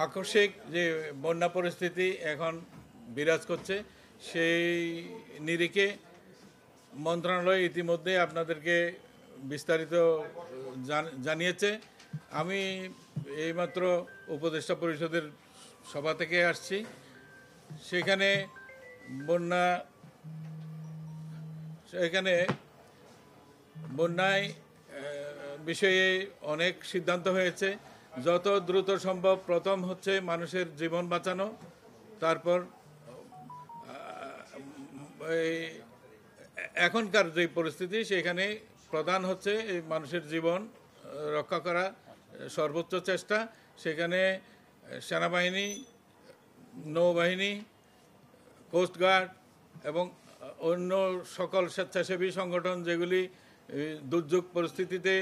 আকস্মিক যে বন্যা পরিস্থিতি এখন বিরাজ করছে সেই নিরিখে মন্ত্রণালয় ইতিমধ্যে আপনাদেরকে বিস্তারিত জানিয়েছে। আমি এইমাত্র উপদেষ্টা পরিষদের সভা থেকে আসছি। সেখানে বন্যায় বিষয়ে অনেক সিদ্ধান্ত হয়েছে। যত দ্রুত সম্ভব প্রথম হচ্ছে মানুষের জীবন বাঁচানো, তারপর এখনকার যে পরিস্থিতি সেখানে প্রধান হচ্ছে এই মানুষের জীবন রক্ষা করা সর্বোচ্চ চেষ্টা। সেখানে সেনাবাহিনী, নৌবাহিনী, কোস্টগার্ড এবং অন্য সকল স্বেচ্ছাসেবী সংগঠন যেগুলি দুর্যোগ পরিস্থিতিতে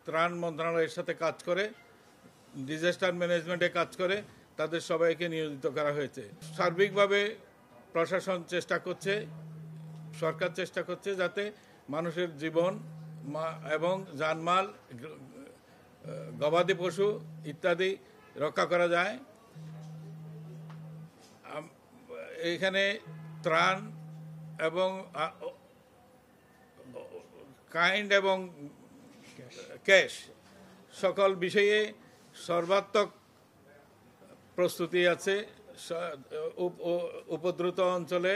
ত্রাণ মন্ত্রণালয়ের সাথে কাজ করে, ডিজাস্টার ম্যানেজমেন্টে কাজ করে, তাদের সবাইকে নিয়োজিত করা হয়েছে। সার্বিকভাবে প্রশাসন চেষ্টা করছে, সরকার চেষ্টা করছে যাতে মানুষের জীবন এবং জানমাল, গবাদি পশু ইত্যাদি রক্ষা করা যায়। এখানে ত্রাণ এবং কাইন্ড এবং ক্যাশ সকল বিষয়ে সর্বাত্মক প্রস্তুতি আছে। উপদ্রুত অঞ্চলে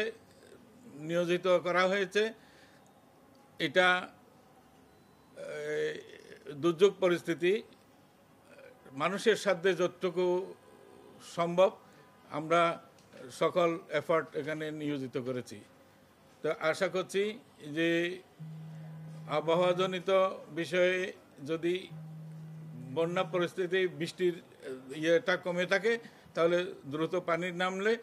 নিয়োজিত করা হয়েছে। এটা দুর্যোগ পরিস্থিতি মানুষের সাধ্যে যতটুকু সম্ভব আমরা সকল এফর্ট এখানে নিয়োজিত করেছি। তো আশা করছি যে আবহাওয়াজনিত বিষয়ে যদি বন্যা পরিস্থিতি, বৃষ্টির ইয়েটা কমে থাকে, তাহলে দ্রুত পানি নামলে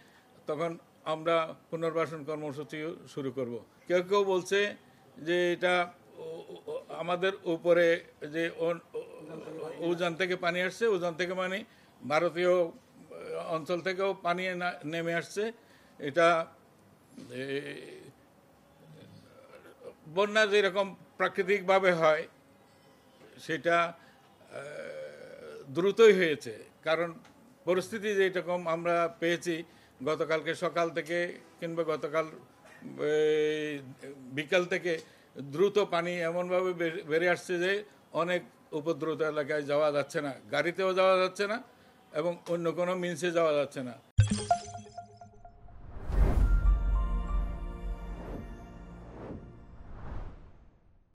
তখন আমরা পুনর্বাসন কর্মসূচি শুরু করব। কেউ কেউ বলছে যে এটা আমাদের উপরে যে উজান থেকে পানি আসছে, উজান থেকে মানে ভারতীয় অঞ্চল থেকেও পানি নেমে আসছে। এটা বন্যা যেরকম প্রাকৃতিকভাবে হয় সেটা দ্রুতই হয়েছে, কারণ পরিস্থিতি যেরকম আমরা পেয়েছি গতকালকে সকাল থেকে কিংবা গতকাল বিকাল থেকে দ্রুত পানি এমনভাবে বেড়ে আসছে যে অনেক উপদ্রুত এলাকায় যাওয়া যাচ্ছে না, গাড়িতেও যাওয়া যাচ্ছে না এবং অন্য কোনো মিন্সে যাওয়া যাচ্ছে না।